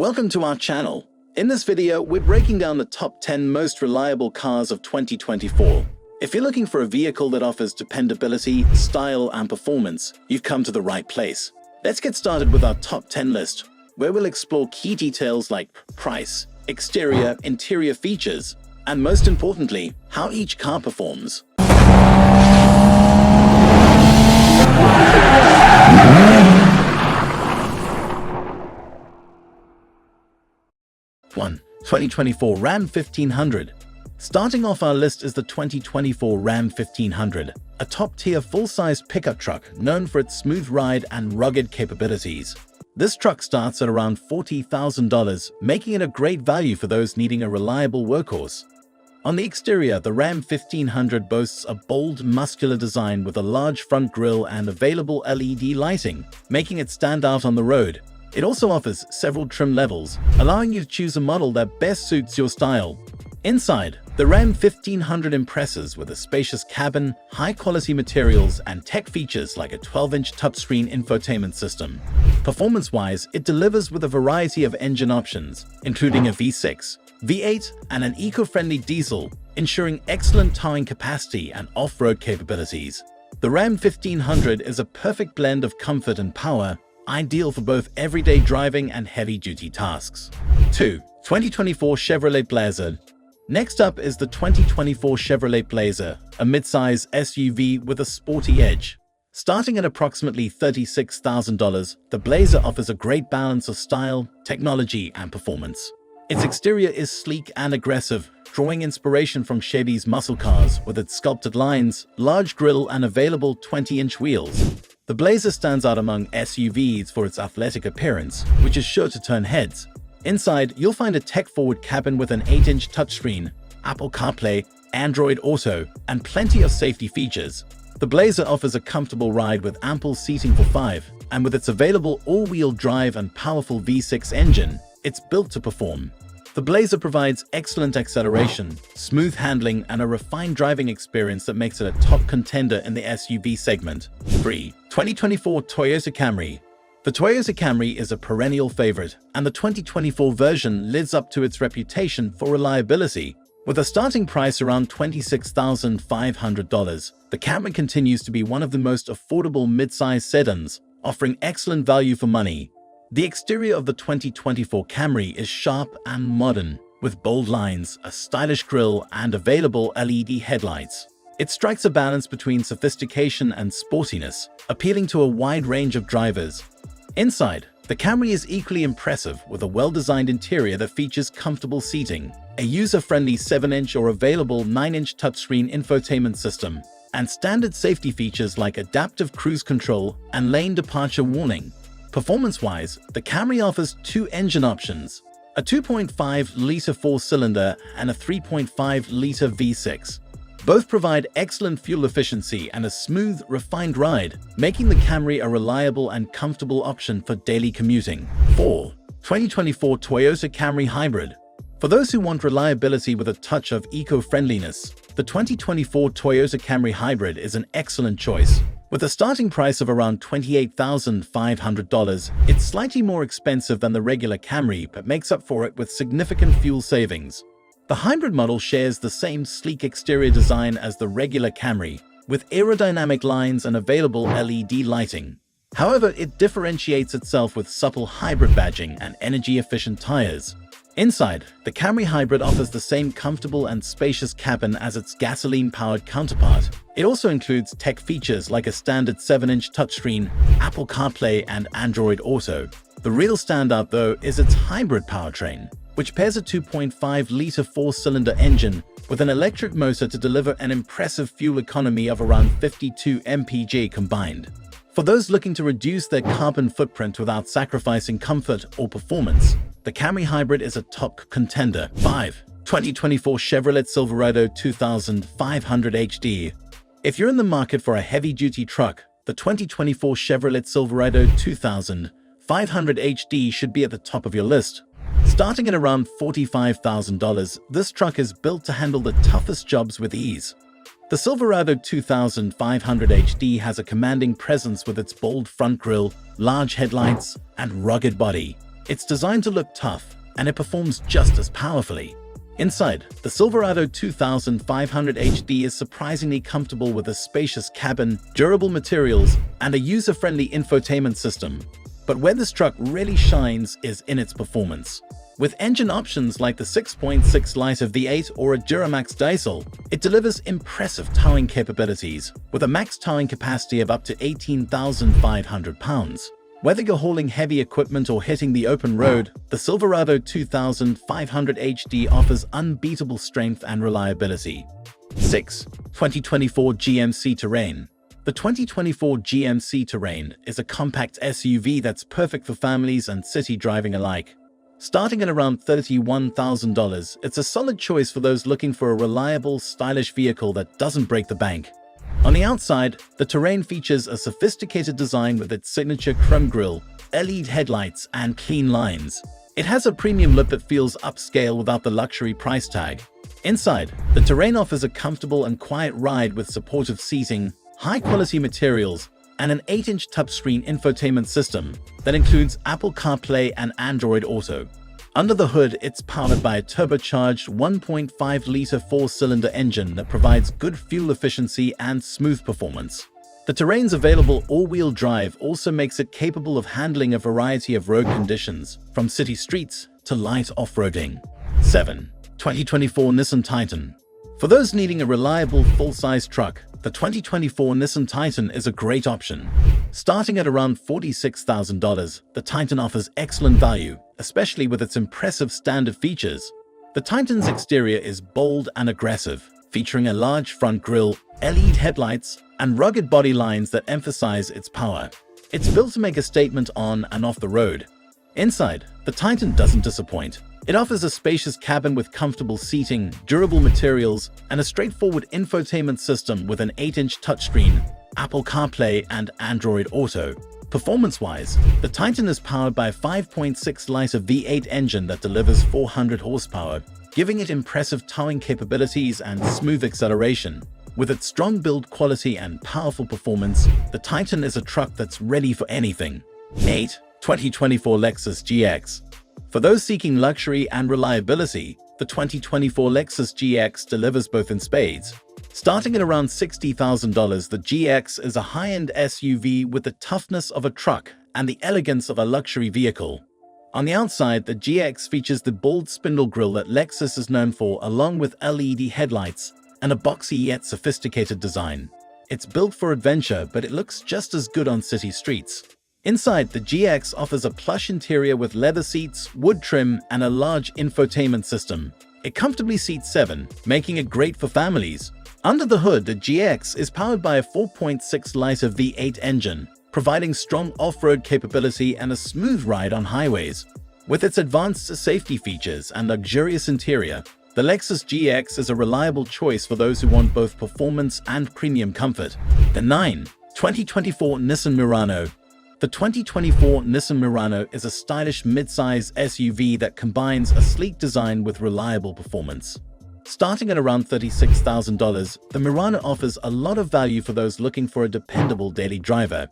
Welcome to our channel. In this video, we're breaking down the top 10 most reliable cars of 2024. If you're looking for a vehicle that offers dependability, style, and performance, you've come to the right place. Let's get started with our top 10 list, where we'll explore key details like price, exterior, interior features, and most importantly, how each car performs. 1. 2024 Ram 1500. Starting off our list is the 2024 Ram 1500, a top-tier full-size pickup truck known for its smooth ride and rugged capabilities. This truck starts at around $40,000, making it a great value for those needing a reliable workhorse. On the exterior, the Ram 1500 boasts a bold, muscular design with a large front grille and available LED lighting, making it stand out on the road. It also offers several trim levels, allowing you to choose a model that best suits your style. Inside, the Ram 1500 impresses with a spacious cabin, high-quality materials, and tech features like a 12-inch touchscreen infotainment system. Performance-wise, it delivers with a variety of engine options, including a V6, V8, and an eco-friendly diesel, ensuring excellent towing capacity and off-road capabilities. The Ram 1500 is a perfect blend of comfort and power, ideal for both everyday driving and heavy-duty tasks. 2. 2024 Chevrolet Blazer. Next up is the 2024 Chevrolet Blazer, a midsize SUV with a sporty edge. Starting at approximately $36,000, the Blazer offers a great balance of style, technology, and performance. Its exterior is sleek and aggressive, drawing inspiration from Chevy's muscle cars with its sculpted lines, large grille, and available 20-inch wheels. The Blazer stands out among SUVs for its athletic appearance, which is sure to turn heads. Inside, you'll find a tech-forward cabin with an 8-inch touchscreen, Apple CarPlay, Android Auto, and plenty of safety features. The Blazer offers a comfortable ride with ample seating for 5, and with its available all-wheel drive and powerful V6 engine, it's built to perform. The Blazer provides excellent acceleration, smooth handling, and a refined driving experience that makes it a top contender in the SUV segment. 3. 2024 Toyota Camry. The Toyota Camry is a perennial favorite, and the 2024 version lives up to its reputation for reliability. With a starting price around $26,500, the Camry continues to be one of the most affordable mid-size sedans, offering excellent value for money. The exterior of the 2024 Camry is sharp and modern, with bold lines, a stylish grille, and available LED headlights. It strikes a balance between sophistication and sportiness, appealing to a wide range of drivers. Inside, the Camry is equally impressive with a well-designed interior that features comfortable seating, a user-friendly 7-inch or available 9-inch touchscreen infotainment system, and standard safety features like adaptive cruise control and lane departure warning. Performance-wise, the Camry offers 2 engine options, a 2.5-liter 4-cylinder and a 3.5-liter V6. Both provide excellent fuel efficiency and a smooth, refined ride, making the Camry a reliable and comfortable option for daily commuting. 4. 2024 Toyota Camry Hybrid. For those who want reliability with a touch of eco-friendliness, the 2024 Toyota Camry Hybrid is an excellent choice. With a starting price of around $28,500, it's slightly more expensive than the regular Camry but makes up for it with significant fuel savings. The hybrid model shares the same sleek exterior design as the regular Camry, with aerodynamic lines and available LED lighting. However, it differentiates itself with supple hybrid badging and energy-efficient tires. Inside, the Camry Hybrid offers the same comfortable and spacious cabin as its gasoline-powered counterpart. It also includes tech features like a standard 7-inch touchscreen, Apple CarPlay, and Android Auto. The real standout, though, is its hybrid powertrain, which pairs a 2.5-liter 4-cylinder engine with an electric motor to deliver an impressive fuel economy of around 52 mpg combined. For those looking to reduce their carbon footprint without sacrificing comfort or performance, the Camry Hybrid is a top contender. 5. 2024 Chevrolet Silverado 2500 HD. If you're in the market for a heavy-duty truck, the 2024 Chevrolet Silverado 2500 HD should be at the top of your list. Starting at around $45,000, this truck is built to handle the toughest jobs with ease. The Silverado 2500 HD has a commanding presence with its bold front grille, large headlights, and rugged body. It's designed to look tough, and it performs just as powerfully. Inside, the Silverado 2500 HD is surprisingly comfortable with a spacious cabin, durable materials, and a user-friendly infotainment system. But where this truck really shines is in its performance. With engine options like the 6.6-liter V8 or a Duramax diesel, it delivers impressive towing capabilities, with a max towing capacity of up to 18,500 pounds. Whether you're hauling heavy equipment or hitting the open road, the Silverado 2500 HD offers unbeatable strength and reliability. 6. 2024 GMC Terrain. The 2024 GMC Terrain is a compact SUV that's perfect for families and city driving alike. Starting at around $31,000, it's a solid choice for those looking for a reliable, stylish vehicle that doesn't break the bank. On the outside, the Terrain features a sophisticated design with its signature chrome grille, LED headlights, and clean lines. It has a premium look that feels upscale without the luxury price tag. Inside, the Terrain offers a comfortable and quiet ride with supportive seating, high-quality materials, and an 8-inch touchscreen infotainment system that includes Apple CarPlay and Android Auto. Under the hood, it's powered by a turbocharged 1.5-liter four-cylinder engine that provides good fuel efficiency and smooth performance. The Terrain's available all-wheel drive also makes it capable of handling a variety of road conditions, from city streets to light off-roading. 7. 2024 Nissan Titan. For those needing a reliable, full-size truck, the 2024 Nissan Titan is a great option. Starting at around $46,000, the Titan offers excellent value, especially with its impressive standard features. The Titan's exterior is bold and aggressive, featuring a large front grille, LED headlights, and rugged body lines that emphasize its power. It's built to make a statement on and off the road. Inside, the Titan doesn't disappoint. It offers a spacious cabin with comfortable seating, durable materials, and a straightforward infotainment system with an 8-inch touchscreen, Apple CarPlay, and Android Auto. Performance-wise, the Titan is powered by a 5.6-liter V8 engine that delivers 400 horsepower, giving it impressive towing capabilities and smooth acceleration. With its strong build quality and powerful performance, the Titan is a truck that's ready for anything. 8. 2024 Lexus GX. For those seeking luxury and reliability, the 2024 Lexus GX delivers both in spades. Starting at around $60,000, the GX is a high-end SUV with the toughness of a truck and the elegance of a luxury vehicle. On the outside, the GX features the bold spindle grille that Lexus is known for, along with LED headlights and a boxy yet sophisticated design. It's built for adventure, but it looks just as good on city streets. Inside, the GX offers a plush interior with leather seats, wood trim, and a large infotainment system. It comfortably seats 7, making it great for families. Under the hood, the GX is powered by a 4.6-liter V8 engine, providing strong off-road capability and a smooth ride on highways. With its advanced safety features and luxurious interior, the Lexus GX is a reliable choice for those who want both performance and premium comfort. The 9. 2024 Nissen Morano. The 2024 Nissen Morano is a stylish mid-size SUV that combines a sleek design with reliable performance. Starting at around $36,000, the Morano offers a lot of value for those looking for a dependable daily driver.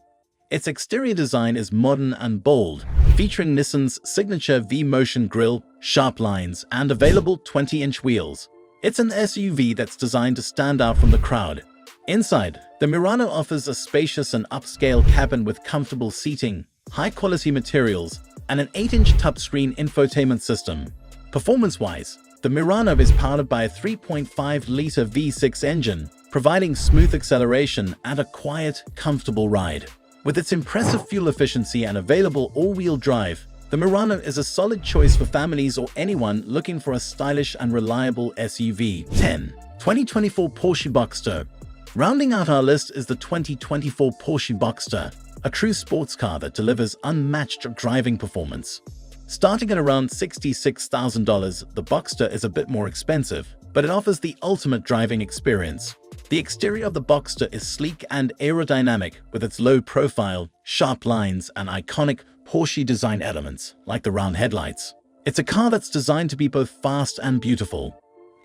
Its exterior design is modern and bold, featuring Nissan's signature V-Motion grille, sharp lines, and available 20-inch wheels. It's an SUV that's designed to stand out from the crowd. Inside, the Morano offers a spacious and upscale cabin with comfortable seating, high-quality materials, and an 8-inch touchscreen infotainment system. Performance-wise, the Morano is powered by a 3.5-liter V6 engine, providing smooth acceleration and a quiet, comfortable ride. With its impressive fuel efficiency and available all-wheel drive, the Morano is a solid choice for families or anyone looking for a stylish and reliable SUV. 10. 2024 Porsche Boxer. Rounding out our list is the 2024 Porsche Boxer, a true sports car that delivers unmatched driving performance. Starting at around $66,000, the Boxer is a bit more expensive, but it offers the ultimate driving experience. The exterior of the Boxer is sleek and aerodynamic, with its low profile, sharp lines, and iconic Porsche design elements, like the round headlights. It's a car that's designed to be both fast and beautiful.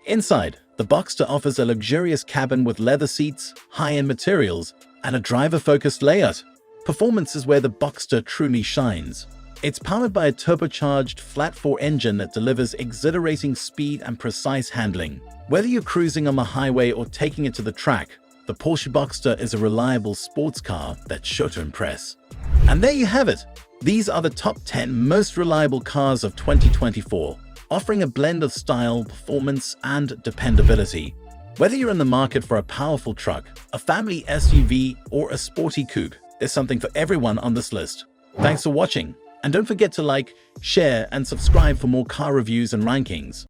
Inside, the Boxer offers a luxurious cabin with leather seats, high-end materials, and a driver-focused layout. Performance is where the Boxer truly shines. It's powered by a turbocharged flat-4 engine that delivers exhilarating speed and precise handling. Whether you're cruising on the highway or taking it to the track, the Porsche Boxer is a reliable sports car that's sure to impress. And there you have it. These are the top 10 most reliable cars of 2024, offering a blend of style, performance, and dependability. Whether you're in the market for a powerful truck, a family SUV, or a sporty coupe, there's something for everyone on this list. Thanks for watching, and don't forget to like, share, and subscribe for more car reviews and rankings.